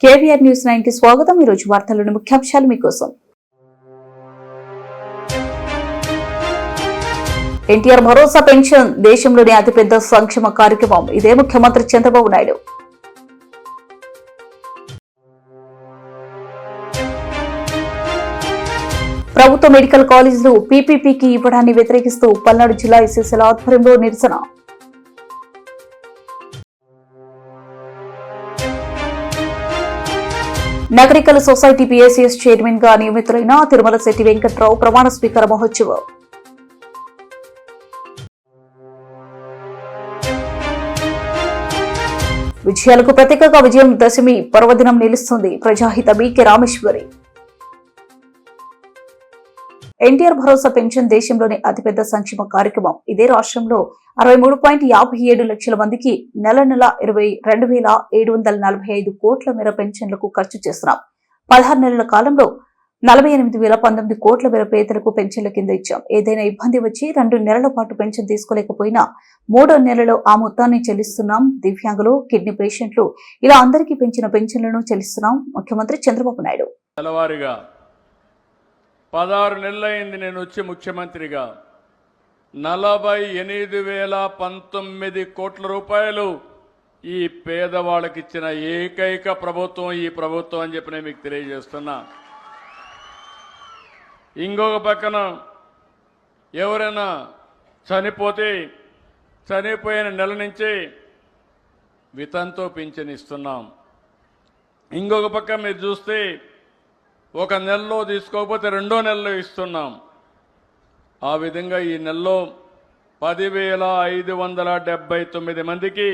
KVR news 9 కి స్వాగతం। ఈ రోజు వార్తల్లోని ముఖ్యాంశాలు మీకోసం। ఎన్టీఆర్ భరోసా పెన్షన్ దేశంలోనే అతిపెద్ద సంక్షేమ కార్యక్రమం, ఇదే ముఖ్యమంత్రి చంద్రబాబు నాయుడు। ప్రభుత్వ మెడికల్ కాలేజీలు పీపీపీకి ఇవ్వడాన్ని వ్యతిరేకిస్తూ పల్నాడు జిల్లా ఎస్ఎస్ఎల్ ఆధ్వర్యంలో నిరసన। నగరికల్ సొసైటీ పీఎస్ఎస్ చైర్మన్ గా నియమితులైన తిరుమల శెట్టి వెంకట్రావు ప్రమాణ స్వీకార మహోత్సవం। విజయాలకు ప్రతీకగా విజయదశమి పర్వదినం నిలుస్తుంది, ప్రజాహిత బీకే రామేశ్వరి। ఎన్టీఆర్ భరోసా పెన్షన్ దేశంలోని అతిపెద్ద సంక్షేమ కార్యక్రమం, ఇదే రాష్ట్రంలో 63.57 లక్షల మందికి నెల 22,745 కోట్ల మేర పెన్షన్లకు ఖర్చు చేస్తున్నాం। 16 నెలల కాలంలో 48,019 కోట్ల మేర పేదలకు పెన్షన్ల కింద ఇచ్చాం। ఏదైనా ఇబ్బంది వచ్చి 2 నెలల పాటు పెన్షన్ తీసుకోలేకపోయినా 3వ నెలలో ఆ మొత్తాన్ని చెల్లిస్తున్నాం। దివ్యాంగులు, కిడ్నీ పేషెంట్లు ఇలా అందరికీ పెంచిన పెన్షన్లను చెల్లిస్తున్నాం। ముఖ్యమంత్రి చంద్రబాబు నాయుడు 16 నెలలైంది నేను వచ్చి ముఖ్యమంత్రిగా 48,019 కోట్ల రూపాయలు ఈ పేదవాళ్ళకి ఇచ్చిన ఏకైక ప్రభుత్వం ఈ ప్రభుత్వం అని చెప్పి నేను మీకు తెలియజేస్తున్నా। ఇంకొక పక్కన ఎవరైనా చనిపోతే చనిపోయిన నెల నుంచి వితంతో పింఛన్ ఇస్తున్నాం। ఇంకొక పక్క మీరు చూస్తే ఒక నెలలో తీసుకోకపోతే 2వ నెలలో ఇస్తున్నాం। ఆ విధంగా ఈ నెలలో 10,579 మందికి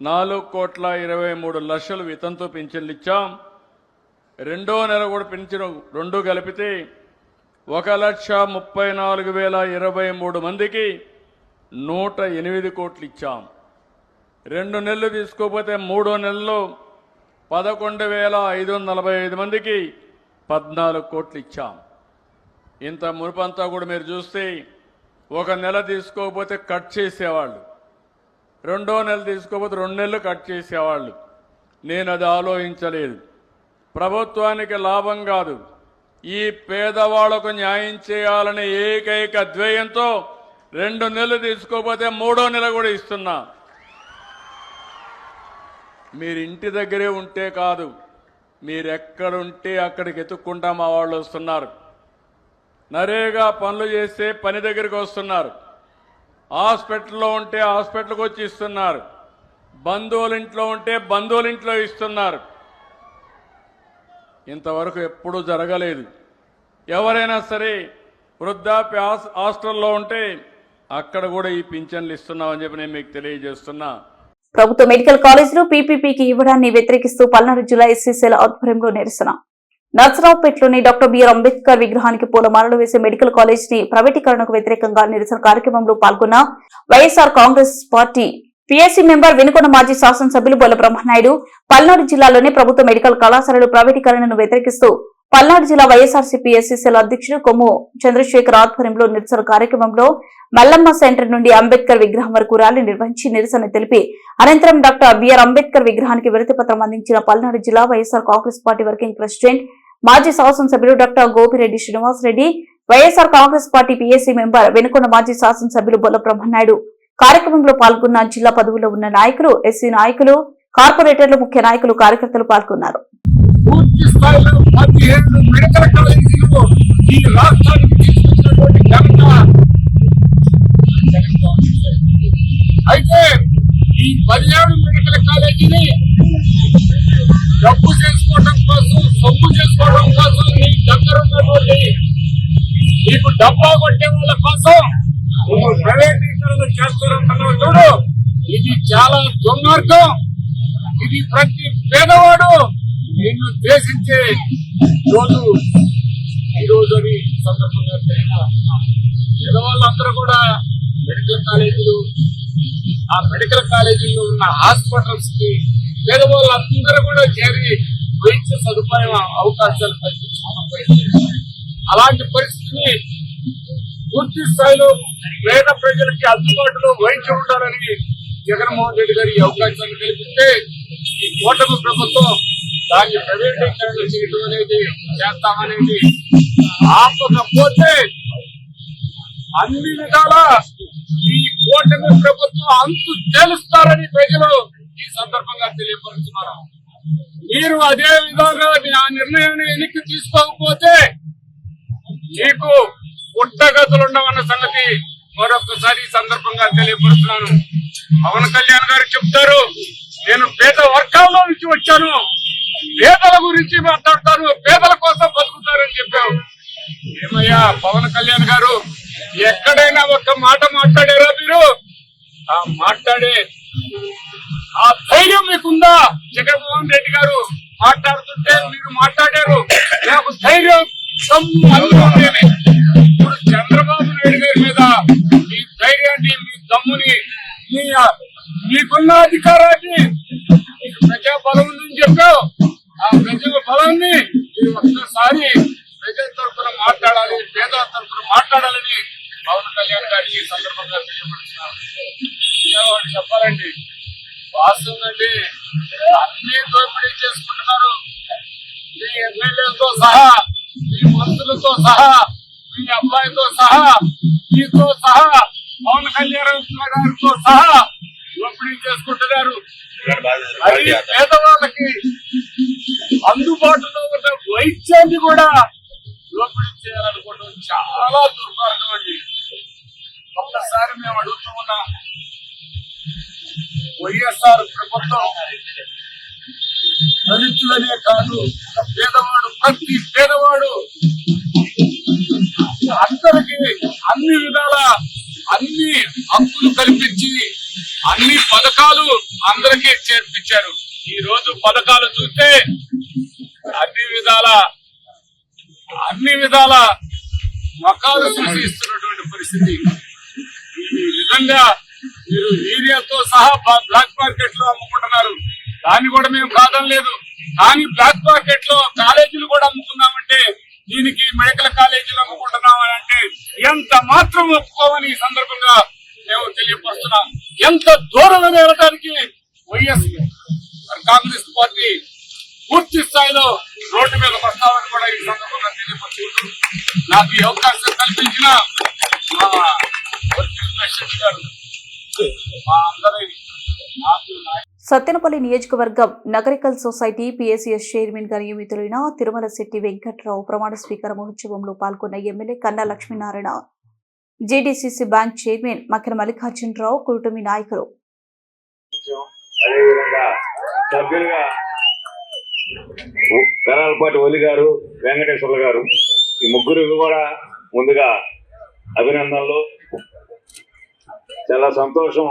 4,23,00,000 వితంతు పింఛన్లు ఇచ్చాం। 2వ నెల కూడా పింఛను 2 కలిపితే 1,34,023 మందికి 108 కోట్లు ఇచ్చాం। 2 నెలలు తీసుకోకపోతే 3వ నెలలో 11,545 మందికి 14 కోట్లు ఇచ్చాం। ఇంత మునుపంతా కూడా మీరు చూస్తే ఒక నెల తీసుకోకపోతే కట్ చేసేవాళ్ళు, 2వ నెల తీసుకోకపోతే 2 నెలలు కట్ చేసేవాళ్ళు। నేను అది ఆలోచించలేదు, ప్రభుత్వానికి లాభం కాదు, ఈ పేదవాళ్లకు న్యాయం చేయాలనే ఏకైక ధ్యేయంతో 2 నెలలు తీసుకోకపోతే 3వ నెల కూడా ఇస్తున్నా। మీరు ఇంటి దగ్గరే ఉంటే కాదు, మీరెక్కడుంటే అక్కడికి ఎత్తుక్కుంటా మా వాళ్ళు వస్తున్నారు। నరేగా పనులు చేస్తే పని దగ్గరికి వస్తున్నారు, హాస్పిటల్లో ఉంటే హాస్పిటల్కి వచ్చి ఇస్తున్నారు, బంధువుల ఇంట్లో ఉంటే బంధువుల ఇంట్లో ఇస్తున్నారు। ఇంతవరకు ఎప్పుడూ జరగలేదు। ఎవరైనా సరే వృద్ధాప్య హాస్టల్లో ఉంటే అక్కడ కూడా ఈ పింఛన్లు ఇస్తున్నామని చెప్పి నేను మీకు తెలియజేస్తున్నా। ప్రభుత్వ మెడికల్ కాలేజీలు పీపీపీకి ఇవ్వడాన్ని వ్యతిరేకిస్తూ పల్నాడు జిల్లా ఎస్ఎస్ఎల్ ఆధ్వర్యంలో నిరసన। నర్సరావుపేటలోని డాక్టర్ బిఆర్ అంబేద్కర్ విగ్రహానికి పూలమాలలు వేసే మెడికల్ కాలేజ్ ని ప్రైవేటీకరణకు వ్యతిరేకంగా నిరసన కార్యక్రమంలో పాల్గొన్న వైఎస్ఆర్ కాంగ్రెస్ పార్టీ పీఎస్సీ మెంబర్ వెనుకొండ మాజీ శాసనసభ్యులు బొల్ల బ్రహ్మనాయుడు పల్నాడు జిల్లాలోని ప్రభుత్వ మెడికల్ కళాశాలలు ప్రైవేటీకరణను వ్యతిరేకిస్తూ పల్నాడు జిల్లా వైఎస్ఆర్సీపీ ఎస్ఎస్ఎల్ అధ్యక్షుడు కొమ్ము చంద్రశేఖర్ ఆధ్వర్యంలో నిరసన కార్యక్రమంలో మల్లమ్మ సెంటర్ నుండి అంబేద్కర్ విగ్రహం వరకు ర్యాలీ నిర్వహించి నిరసన తెలిపి అనంతరం డాక్టర్ బిఆర్ అంబేద్కర్ విగ్రహానికి వినతి పత్రం అందించిన పల్నాడు జిల్లా వైఎస్ఆర్ కాంగ్రెస్ పార్టీ వర్కింగ్ ప్రెసిడెంట్ మాజీ శాసనసభ్యులు doctor Gopireddy Srinivasareddy, YSR Congress Party PSC member Venukonda మాజీ శాసనసభ్యులు బొల్ల బ్రహ్మనాయుడు, కార్యక్రమంలో పాల్గొన్న జిల్లా పదవుల్లో ఉన్న నాయకులు, ఎస్సీ నాయకులు, కార్పొరేటర్లు, ముఖ్య నాయకులు, కార్యకర్తలు పాల్గొన్నారు। పూర్తి స్థాయిలో 17 మెడికల్ కాలేజీలు ఈ రాష్ట్రానికి తీసుకొచ్చినటువంటి ఘనత అయితే ఈ 17 మెడికల్ కాలేజీని డబ్బు చేసుకోవడం కోసం, సొమ్ము చేసుకోవడం కోసం, మీ దగ్గర ఉన్నటువంటి మీకు డబ్బా కొట్టే వాళ్ళ కోసం ప్రైవేటీకరణ చేస్తున్న చూడు, ఇది చాలా దుర్మార్గం। ఇది ప్రతి పేదవాడు నిన్ను ద్వేషించే రోజు ఈరోజు అని సందర్భంగా పేదవాళ్ళందరూ కూడా మెడికల్ కాలేజీలు, ఆ మెడికల్ కాలేజీలో ఉన్న హాస్పిటల్స్ కి పేదవాళ్ళందరూ కూడా చేరి వైద్య సదుపాయం అవకాశాలు కల్పించుకున్న అలాంటి పరిస్థితిని పూర్తి స్థాయిలో పేద ప్రజలకి అందుబాటులో వైద్యం ఉండాలని జగన్మోహన్ రెడ్డి గారి అవకాశాన్ని కల్పిస్తే కూటమి ప్రభుత్వం దాన్ని ప్రైవేటీకరణ చేయడం అనేది చేస్తామనేది ఆపకపోతే అన్ని విధాలా ఈ కూటమి ప్రభుత్వం అంతు తేలుస్తారని ప్రజలు ఈ సందర్భంగా తెలియపరుస్తున్నారు. మీరు అదే విధంగా ఆ నిర్ణయాన్ని వెనక్కి తీసుకోకపోతే మీకు పుట్టగతులుండవన్న సంగతి మరొకసారి ఈ సందర్భంగా తెలియపరుస్తున్నాను. పవన్ కళ్యాణ్ గారు చెప్తారు, నేను పేద వర్గాల్లో నుంచి వచ్చాను, పేదల గురించి మాట్లాడతాను, పేదల కోసం బతుకుతారని చెప్పావు. ఏమయ్యా పవన్ కళ్యాణ్ గారు, ఎక్కడైనా ఒక్క మాట మాట్లాడారా మీరు? ఆ మాట్లాడే ఆ ధైర్యం మీకుందా? జగన్మోహన్ రెడ్డి గారు మాట్లాడుతుంటే మీరు మాట్లాడారు, నాకు ధైర్యం ఉండేది. ఇప్పుడు చంద్రబాబు నాయుడు గారి మీద మీ ధైర్యాన్ని, మీ దమ్ముని, మీకున్న అధికారాన్ని, ప్రజా బలం ఉందని చెప్పావు. ఆ ప్రజల బలాన్ని మీరు ఒక్కసారి ప్రజల తరఫున మాట్లాడాలి, పేదల తరఫున మాట్లాడాలని పవన్ కళ్యాణ్ గారికి ఈ సందర్భంగా తెలియపడుతున్నారు. చెప్పాలండి, వాస్తుందండి, అన్ని దోపిడీ చేసుకుంటున్నారు. మీ ఎమ్మెల్యేలతో సహా, మీ మంత్రులతో సహా, మీ అబ్బాయితో సహా, మీతో సహా, పవన్ కళ్యాణ్ గారితో సహా దోపిడీ చేసుకుంటున్నారు. అది పేదవాళ్ళకి అందుబాటులో ఉన్న వైద్యాన్ని కూడా దోపిడీ చేయాలనుకోవడం చాలా దుర్మార్గం అండి. ఒక్కసారి మేము అడుగుతూ ఉన్నాం, వైఎస్ఆర్ ప్రభుత్వం దళితులనే కాదు, పేదవాడు, ప్రతి పేదవాడు అందరికీ అన్ని విధాల అన్ని హక్కులు కల్పించి అన్ని పథకాలు అందరికీ చేర్పించారు. ఈ రోజు పథకాలు చూస్తే అన్ని విధాల మకాలు చూసి ఇస్తున్నటువంటి పరిస్థితి. ఈ విధంగా మీరు యూరియాతో సహా బ్లాక్ మార్కెట్ లో అమ్ముకుంటున్నారు. దాన్ని కూడా మేము కాదని లేదు, కానీ బ్లాక్ మార్కెట్ లో కాలేజీలు కూడా అమ్ముకున్నామంటే, దీనికి మెడికల్ కాలేజీలు అమ్ముకుంటున్నామని అంటే ఎంత మాత్రం ఒప్పుకోమని ఈ సందర్భంగా మేము తెలియపరుస్తున్నాం. ఎంత దూరం వెళ్ళడానికి వైఎస్ కాంగ్రెస్ పార్టీ పూర్తి స్థాయిలో రోడ్డు మీద వస్తామని కూడా ఈ సందర్భంగా తెలియపరుచుకుంటూ, నాకు ఈ అవకాశం కల్పించిన మా వర్కింగ్ ప్రెసిడెంట్ గారు, మా అందరి సత్తెనపల్లి నియోజకవర్గం నగరికల్ సొసైటీ పిఎస్సిఎస్ చైర్మన్ గా నియమితులైన తిరుమల శెట్టి వెంకట్రావు ప్రమాణ స్వీకార మహోత్సవంలో పాల్గొన్న ఎమ్మెల్యే కన్నా లక్ష్మీనారాయణ, జేడీసీసీ బ్యాంక్ చైర్మన్ మక్కెన మల్లికార్జునరావు, కూటమి నాయకులు. అదేవిధంగా సభ్యులుగా కరాలపాటి ఒలి గారు, వెంకటేశ్వర్లు గారు, ఈ ముగ్గురికి కూడా ముందుగా అభినందనలు. చాలా సంతోషం.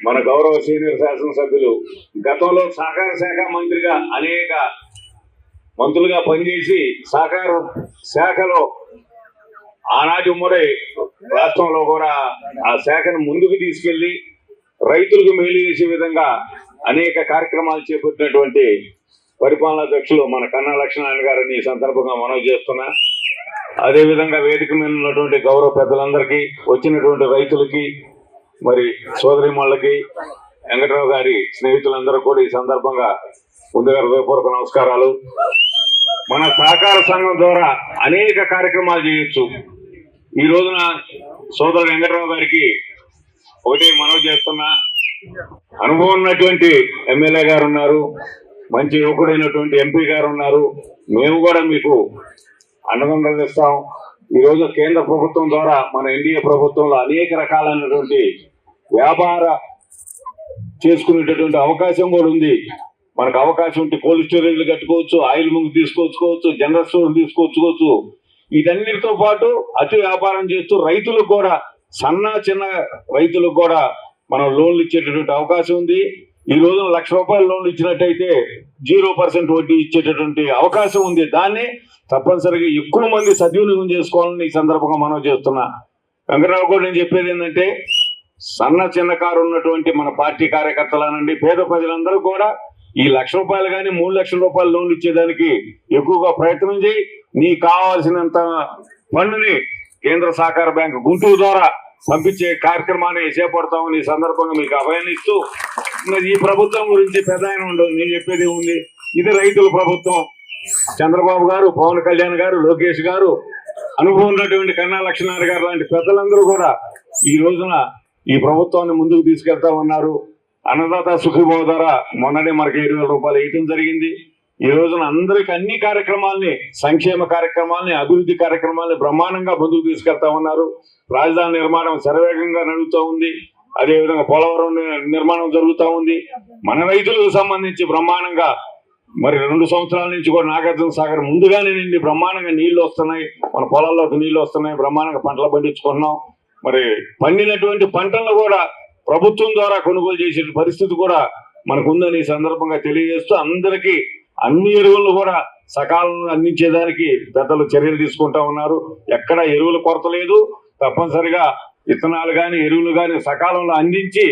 మన గౌరవ సీనియర్ శాసనసభ్యులు గతంలో సహకార శాఖ మంత్రిగా అనేక మంత్రులుగా పనిచేసి సహకార శాఖలో ఆనాటి ఉమ్మడి రాష్ట్రంలో కూడా ఆ శాఖను ముందుకు తీసుకెళ్లి రైతులకు మేలు చేసే విధంగా అనేక కార్యక్రమాలు చేపట్టినటువంటి పరిపాలనాధ్యక్షులు మన కన్నా లక్ష్మీనారాయణ గారిని ఈ సందర్భంగా మనవి చేస్తున్నా. అదేవిధంగా వేదిక మీద ఉన్నటువంటి గౌరవ పెద్దలందరికీ, వచ్చినటువంటి రైతులకి, మరి సోదరిమణులకి, వెంకటరావు గారి స్నేహితులందరూ కూడా ఈ సందర్భంగా ముందుగా హృదయపూర్వక నమస్కారాలు. మన సహకార సంఘం ద్వారా అనేక కార్యక్రమాలు చేయొచ్చు. ఈ రోజున సోదరుడు వెంకటరావు గారికి ఒకటి మనవి చేస్తున్నా, అనుభవం ఉన్నటువంటి ఎమ్మెల్యే గారు ఉన్నారు, మంచి యువకుడైనటువంటి ఎంపీ గారు ఉన్నారు. మేము కూడా మీకు అండదండలు ఇస్తాం. ఈ రోజు కేంద్ర ప్రభుత్వం ద్వారా మన ఎన్డీఏ ప్రభుత్వంలో అనేక రకాలైనటువంటి వ్యాపార చేసుకునేటటువంటి అవకాశం కూడా ఉంది. మనకు అవకాశం ఉంటే కోల్డ్ స్టోరేజ్లు కట్టుకోవచ్చు, ఆయిల్ ముందు తీసుకొచ్చుకోవచ్చు, జనరల్ స్టోర్ తీసుకొచ్చుకోవచ్చు. వీటన్నిటితో పాటు అతి వ్యాపారం చేస్తూ రైతులకు కూడా, చిన్న రైతులకు కూడా మనం లోన్లు ఇచ్చేటటువంటి అవకాశం ఉంది. ఈ రోజు ₹1,00,000 లోన్లు ఇచ్చినట్టయితే 0% వడ్డీ ఇచ్చేటటువంటి అవకాశం ఉంది. దాన్ని తప్పనిసరిగా ఎక్కువ మంది సద్వినియోగం చేసుకోవాలని ఈ సందర్భంగా మనం చేస్తున్నా. వెంకటరావు కూడా నేను చెప్పేది ఏంటంటే, చిన్నకారు ఉన్నటువంటి మన పార్టీ కార్యకర్తలనండి, పేద ప్రజలందరూ కూడా ఈ ₹1,00,000 కానీ ₹3,00,000 లోన్లు ఇచ్చేదానికి ఎక్కువగా ప్రయత్నం చేయి. నీకు కావాల్సినంత ఫండ్ని కేంద్ర సహకార బ్యాంకు గుంటూరు ద్వారా పంపించే కార్యక్రమాన్ని చేపడతామని ఈ సందర్భంగా మీకు అభయాన్ని ఇస్తూ, మరి ఈ ప్రభుత్వం గురించి పెద్ద ఆయన ఉండదు, నేను చెప్పేది ఉంది. ఇది రైతుల ప్రభుత్వం. చంద్రబాబు గారు, పవన్ కళ్యాణ్ గారు, లోకేష్ గారు, అనుభవం ఉన్నటువంటి కన్నా లక్ష్మీనారాయణ గారు లాంటి పెద్దలందరూ కూడా ఈ రోజున ఈ ప్రభుత్వాన్ని ముందుకు తీసుకెళ్తా ఉన్నారు. అన్నదాత సుఖీభవ ద్వారా మొన్ననే మనకి 20,000 రూపాయలు వేయటం జరిగింది. ఈ రోజున అందరికి అన్ని కార్యక్రమాల్ని, సంక్షేమ కార్యక్రమాల్ని, అభివృద్ధి కార్యక్రమాల్ని బ్రహ్మాండంగా ముందుకు తీసుకెళ్తా ఉన్నారు. రాజధాని నిర్మాణం శరవేగంగా నడుగుతూ ఉంది. అదేవిధంగా పోలవరం నిర్మాణం జరుగుతూ ఉంది. మన రైతులకు సంబంధించి బ్రహ్మాండంగా మరి 2 సంవత్సరాల నుంచి కూడా నాగార్జున సాగర్ ముందుగానే నిండి బ్రహ్మాండంగా నీళ్లు వస్తున్నాయి. మన పొలాల్లోకి నీళ్లు వస్తున్నాయి. బ్రహ్మాండంగా పంటలు పండించుకుంటున్నాం. మరి పండినటువంటి పంటలను కూడా ప్రభుత్వం ద్వారా కొనుగోలు చేసే పరిస్థితి కూడా మనకు ఉందని ఈ సందర్భంగా తెలియజేస్తూ, అందరికీ అన్ని ఎరువులను కూడా సకాలంలో అందించేదానికి పెద్దలు చర్యలు తీసుకుంటా ఉన్నారు. ఎక్కడ ఎరువుల కొరత లేదు. తప్పనిసరిగా విత్తనాలు కానీ ఎరువులు కానీ సకాలంలో అందించి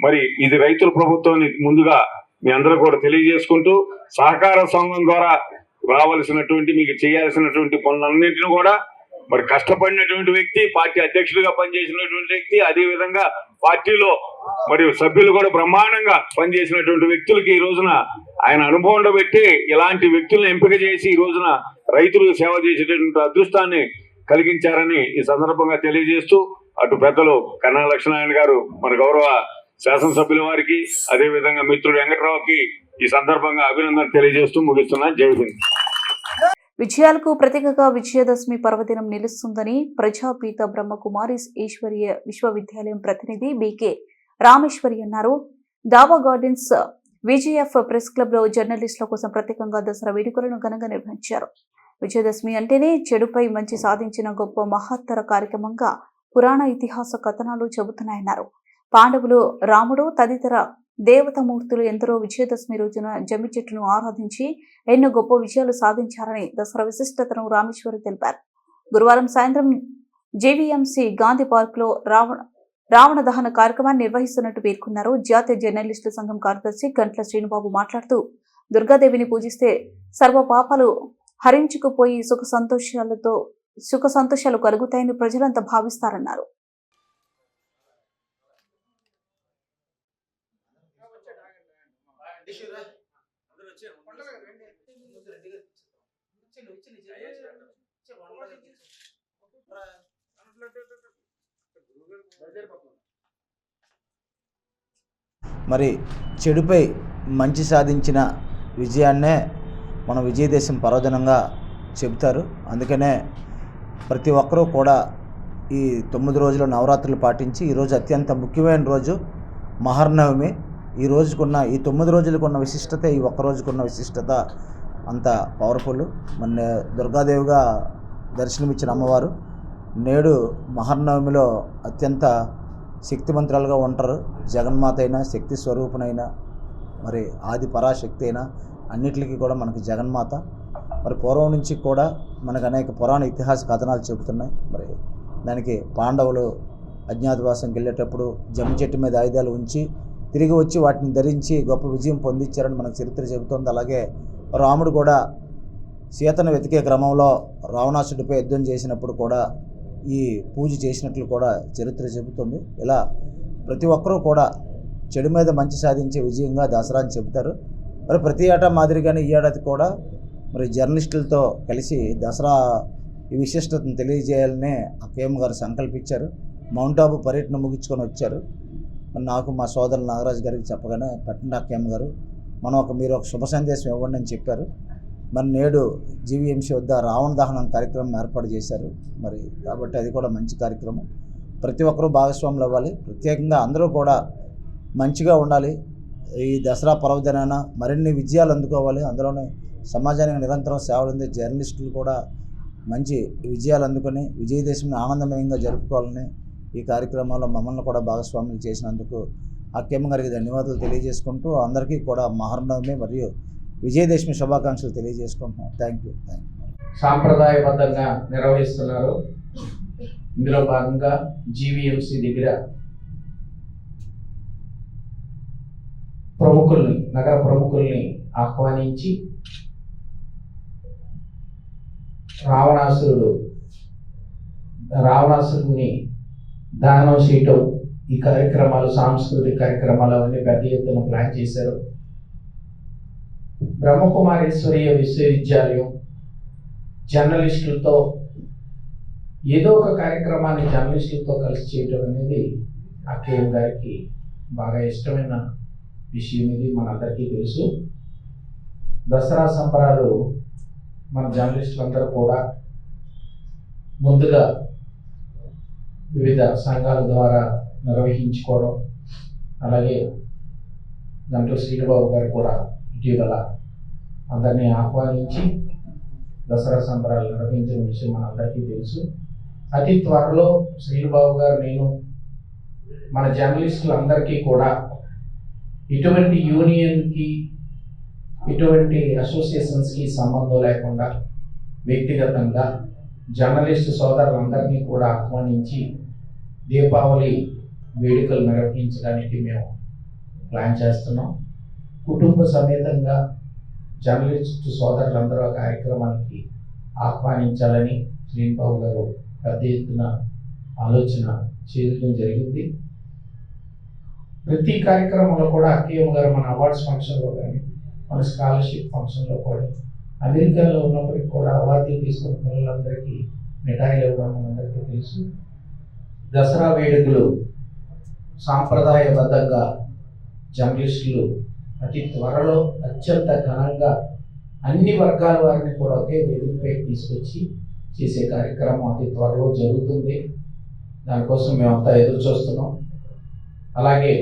మరి ఇది రైతుల ప్రభుత్వాన్ని ముందుగా మీ అందరూ కూడా తెలియజేసుకుంటూ, సహకార సంఘం ద్వారా రావాల్సినటువంటి మీకు చేయాల్సినటువంటి పనులన్నింటినీ కూడా మరి కష్టపడినటువంటి వ్యక్తి, పార్టీ అధ్యక్షుడిగా పనిచేసినటువంటి వ్యక్తి, అదే విధంగా పార్టీలో మరియు సభ్యులు కూడా బ్రహ్మాండంగా పనిచేసినటువంటి వ్యక్తులకి ఈ రోజున ఆయన అనుభవం పెట్టి ఇలాంటి వ్యక్తులను ఎంపిక చేసి ఈ రోజున రైతులకు సేవ చేసేటటువంటి అదృష్టాన్ని కలిగించారని ఈ సందర్భంగా తెలియజేస్తూ, అటు పెద్దలు కన్నా లక్ష్మీనారాయణ గారు, మన గౌరవ శాసనసభ్యుల వారికి, అదే విధంగా మిత్రుడు వెంకట్రావుకి ఈ సందర్భంగా అభినందన తెలియజేస్తూ ముగిస్తున్నాను. జై హింద్. విజయాలకు ప్రతీకగా విజయదశమి పర్వదినం నిలుస్తుందని ప్రజాపీత బ్రహ్మకుమారి ఈశ్వరీయ విశ్వవిద్యాలయం ప్రతినిధి బీకే రామేశ్వరి అన్నారు. దావా గార్డెన్స్ విజేఎఫ్ ప్రెస్ క్లబ్ లో జర్నలిస్టుల కోసం ప్రత్యేకంగా దసరా వేడుకలను ఘనంగా నిర్వహించారు. విజయదశమి అంటేనే చెడుపై మంచి సాధించిన గొప్ప మహత్తర కార్యక్రమంగా పురాణ ఇతిహాస కథనాలు చెబుతున్నాయన్నారు. పాండవులు, రాముడు తదితర దేవతామూర్తులు ఎందరో విజయదశమి రోజున జమ్మి చెట్టును ఆరాధించి ఎన్నో గొప్ప విజయాలు సాధించారని దసరా విశిష్టతను రామేశ్వరి తెలిపారు. గురువారం సాయంత్రం జేవీఎంసీ గాంధీ పార్క్ లో రావణ దహన కార్యక్రమాన్ని నిర్వహిస్తున్నట్టు పేర్కొన్నారు. జాతీయ జర్నలిస్టుల సంఘం కార్యదర్శి గంట్ల శ్రీనుబాబు మాట్లాడుతూ, దుర్గాదేవిని పూజిస్తే సర్వ పాపాలు హరించుకుపోయి సుఖ సంతోషాలు కలుగుతాయని ప్రజలంతా భావిస్తారన్నారు. మరి చెడుపై మంచి సాధించిన విజయాన్నే మన విజయదశమి పర్వదినంగా చెబుతారు. అందుకనే ప్రతి ఒక్కరూ కూడా ఈ 9 రోజుల నవరాత్రులు పాటించి ఈరోజు అత్యంత ముఖ్యమైన రోజు మహర్నవమి. ఈ రోజుకున్న ఈ 9 రోజులకున్న విశిష్టత, ఈ ఒక్క రోజుకున్న విశిష్టత అంత పవర్ఫుల్. మన దుర్గాదేవిగా దర్శనమిచ్చిన అమ్మవారు నేడు మహర్నవమిలో అత్యంత శక్తిమంతురాలుగా ఉంటారు. జగన్మాత అయినా, శక్తి స్వరూపునైనా, మరి ఆది పరాశక్తి అయినా అన్నిటికీ కూడా మనకి జగన్మాత. మరి పూర్వం నుంచి కూడా మనకు అనేక పురాణ ఇతిహాస కథనాలు చెబుతున్నాయి. మరి దానికి పాండవులు అజ్ఞాతవాసంకి వెళ్ళేటప్పుడు జమ్మి చెట్టు మీద ఆయుధాలు ఉంచి తిరిగి వచ్చి వాటిని ధరించి గొప్ప విజయం పొందించారని మనకు చరిత్ర చెబుతోంది. అలాగే రాముడు కూడా సీతను వెతికే క్రమంలో రావణాసుడిపై యుద్ధం చేసినప్పుడు కూడా ఈ పూజ చేసినట్లు కూడా చరిత్ర చెబుతుంది. ఇలా ప్రతి ఒక్కరూ కూడా చెడు మీద మంచి సాధించే విజయంగా దసరా అని చెబుతారు. మరి ప్రతి ఏటా మాదిరిగానే ఈ ఏడాది కూడా మరి జర్నలిస్టులతో కలిసి దసరా ఈ విశిష్టతను తెలియజేయాలని కేఎం గారు సంకల్పించారు. మౌంట్ ఆబు పర్యటన ముగించుకొని వచ్చారు. మరి నాకు మా సోదరులు నాగరాజు గారికి చెప్పగానే పట్టిన కేఎం గారు మీరు ఒక శుభ సందేశం ఇవ్వండి అని చెప్పారు. మరి నేడు జీవీఎంసీ వద్ద రావణ దహనం కార్యక్రమం ఏర్పాటు చేశారు. మరి కాబట్టి అది కూడా మంచి కార్యక్రమం. ప్రతి ఒక్కరూ భాగస్వాములు అవ్వాలి. ప్రత్యేకంగా అందరూ కూడా మంచిగా ఉండాలి. ఈ దసరా పర్వదినాన మరిన్ని విజయాలు అందుకోవాలి. అందులోనే సమాజానికి నిరంతరం సేవలు అందే జర్నలిస్టులు కూడా మంచి విజయాలు అందుకొని విజయదశమిని ఆనందమయంగా జరుపుకోవాలని ఈ కార్యక్రమంలో మమ్మల్ని కూడా భాగస్వాములు చేసినందుకు కేఎం గారికి ధన్యవాదాలు తెలియజేసుకుంటూ అందరికీ కూడా మహర్నవమి మరియు విజయదశమి శుభాకాంక్షలు తెలియజేసుకుంటున్నాం. Thank you. సాంప్రదాయబద్ధంగా నిర్వహిస్తున్నారు. ఇందులో భాగంగా జీవీఎంసీ దగ్గర నగర ప్రముఖుల్ని ఆహ్వానించి రావణాసురుడిని దహనం చేయటం ఈ కార్యక్రమాలు, సాంస్కృతిక కార్యక్రమాలు అవన్నీ పెద్ద ఎత్తున ప్లాన్ చేశారు. బ్రహ్మకుమారేశ్వరీయ విశ్వవిద్యాలయం జర్నలిస్టులతో ఏదో ఒక కార్యక్రమాన్ని జర్నలిస్టులతో కలిసి చేయడం అనేది అక్కయ్య గారికి బాగా ఇష్టమైన విషయం. ఇది మనందరికీ తెలుసు. దసరా సంబరాలు మన జర్నలిస్టులందరూ కూడా ముందుగా వివిధ సంఘాల ద్వారా నిర్వహించుకోవడం, అలాగే దాంట్లో శ్రీనిబాబు గారు కూడా ఇటీవల అందరినీ ఆహ్వానించి దసరా సంబరాలు నిర్వహించిన విషయం మనందరికీ తెలుసు. అతి త్వరలో శ్రీనిబాబు గారు, నేను, మన జర్నలిస్టులందరికీ కూడా ఇటువంటి యూనియన్కి, ఇటువంటి అసోసియేషన్స్కి సంబంధం లేకుండా వ్యక్తిగతంగా జర్నలిస్టు సోదరులందరినీ కూడా ఆహ్వానించి దీపావళి వేడుకలు నిర్వహించడానికి మేము ప్లాన్ చేస్తున్నాం. కుటుంబ సమేతంగా జర్నలిస్టు సోదరులందరూ ఆ కార్యక్రమానికి ఆహ్వానించాలని శ్రీనిబాబు గారు పెద్ద ఎత్తున ఆలోచన చేయడం జరిగింది. ప్రతి కార్యక్రమంలో కూడా అక్కయ్య గారు మన అవార్డ్స్ ఫంక్షన్లో కానీ, మన స్కాలర్షిప్ ఫంక్షన్లో కూడా, అమెరికాలో ఉన్నప్పటికీ కూడా అవార్డులు తీసుకున్న పిల్లలందరికీ మిఠాయిలు ఇవ్వడం మనందరికీ తెలుసు. దసరా వేడుకలు సాంప్రదాయబద్ధంగా జర్నలిస్టులు అతి త్వరలో అత్యంత ఘనంగా అన్ని వర్గాల వారిని కూడా ఒకే వేదికపై తీసుకొచ్చి చేసే కార్యక్రమం అతి త్వరలో జరుగుతుంది. దానికోసం మేమంతా ఎదురు చూస్తున్నాం. అలాగే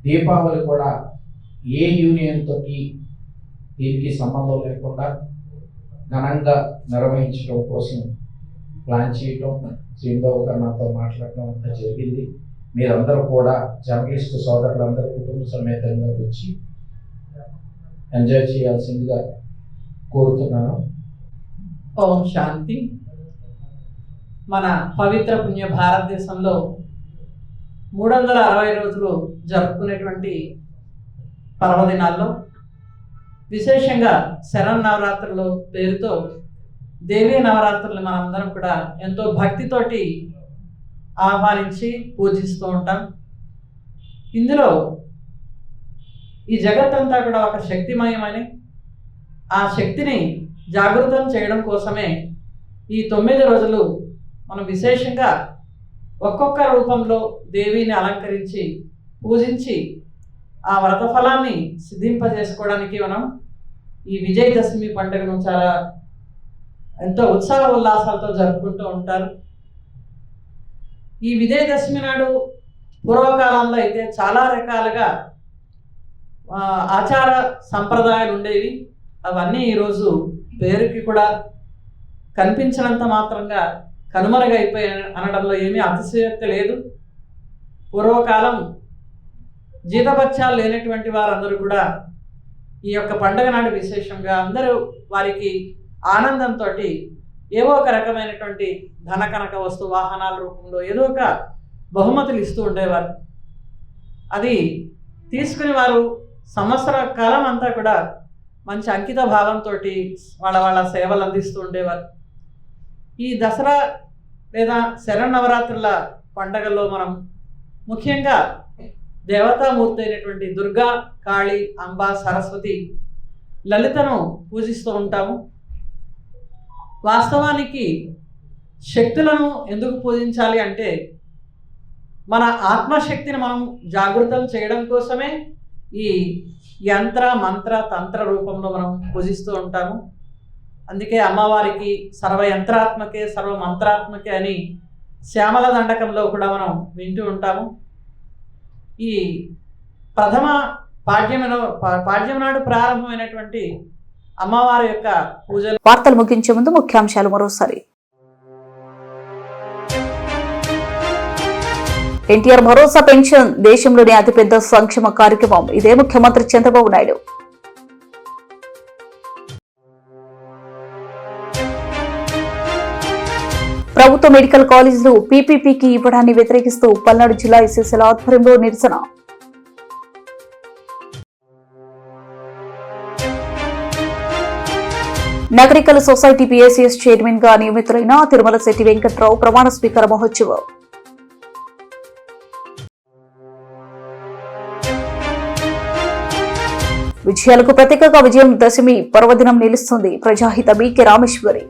దీపావళి కూడా ఏ యూనియన్తోకి దీనికి సంబంధం లేకుండా ఘనంగా నిర్వహించడం కోసం ప్లాన్ చేయడం శ్రీనిబాబు గారు నాతో మాట్లాడడం అంతా జరిగింది. మీరందరూ కూడా జర్నలిస్టు సోదరులందరూ కుటుంబ సమేతంగా వచ్చి ఎంజాయ్ చేయాల్సిందిగా కోరుతున్నాను. ఓం శాంతి. మన పవిత్ర పుణ్య భారతదేశంలో 360 రోజులు జరుపుకునేటువంటి పర్వదినాల్లో విశేషంగా శరన్నవరాత్రుల పేరుతో దేవీ నవరాత్రులు మనందరం కూడా ఎంతో భక్తితోటి ఆహ్వానించి పూజిస్తూ ఉంటాం. ఇందులో ఈ జగత్తంతా కూడా ఒక శక్తిమయమని, ఆ శక్తిని జాగృతం చేయడం కోసమే ఈ 9 రోజులు మనం విశేషంగా ఒక్కొక్క రూపంలో దేవిని అలంకరించి పూజించి ఆ వ్రత ఫలాన్ని సిద్ధింపజేసుకోవడానికి మనం ఈ విజయదశమి పండుగను చాలా ఎంతో ఉత్సాహ ఉల్లాసాలతో జరుపుకుంటూ ఉంటారు. ఈ విజయదశమి నాడు పూర్వకాలంలో అయితే చాలా రకాలుగా ఆచార సంప్రదాయాలు ఉండేవి. అవన్నీ ఈరోజు పేరుకి కూడా కనిపించినంత మాత్రంగా కనుమరుగైపోయాయి అనడంలో ఏమీ అతిశయోక్తి లేదు. పూర్వకాలం జీతభత్యాలు లేనటువంటి వారందరూ కూడా ఈ యొక్క పండుగ నాడు విశేషంగా అందరూ వారికి ఆనందంతో ఏవో ఒక రకమైనటువంటి ధనకనక వస్తు వాహనాల రూపంలో ఏదో ఒక బహుమతులు ఇస్తూ ఉండేవారు. అది తీసుకుని వారు సంవత్సర కాలం అంతా కూడా మంచి అంకిత భావంతో వాళ్ళ సేవలు అందిస్తూ ఉండేవారు. ఈ దసరా లేదా శరన్నవరాత్రుల పండగల్లో మనం ముఖ్యంగా దేవతామూర్తి అయినటువంటి దుర్గా, కాళీ, అంబ, సరస్వతి, లలితను పూజిస్తూ ఉంటాము. వాస్తవానికి శక్తులను ఎందుకు పూజించాలి అంటే మన ఆత్మశక్తిని మనం జాగృతం చేయడం కోసమే ఈ యంత్ర, మంత్ర, తంత్ర రూపంలో మనం పూజిస్తూ ఉంటాము. అందుకే అమ్మవారికి సర్వయంత్రాత్మకే సర్వమంత్రాత్మకే అని శ్యామల దండకంలో కూడా మనం వింటూ ఉంటాము. ఈ ప్రథమ పాడ్యం నాడు ప్రారంభమైనటువంటి అమ్మవారి యొక్క పూజలు. వార్తలు ముగించే ముందు ముఖ్యాంశాలు మరోసారి. ఎన్టీఆర్ భరోసా పెన్షన్ దేశంలోనే అతిపెద్ద సంక్షేమ కార్యక్రమం. ఇదే ముఖ్యమంత్రి చంద్రబాబు నాయుడు. ప్రభుత్వ మెడికల్ కాలేజీలు పీపీపీకి ఇవ్వడాన్ని వ్యతిరేకిస్తూ పల్నాడు జిల్లా ఎస్ఎస్ఎల్ ఆధ్వర్యంలో నిరసన. నగరికల్ సొసైటీ పిఎస్సిఎస్ చైర్మన్ గా నియమితులైన తిరుమల శెట్టి వెంకట్రావు ప్రమాణ స్వీకార మహోత్సవం. విజయాలకు ప్రతీకగా విజయం దశమి పర్వదినం నిలుస్తుంది. ప్రజాహిత బీకే రామేశ్వరి.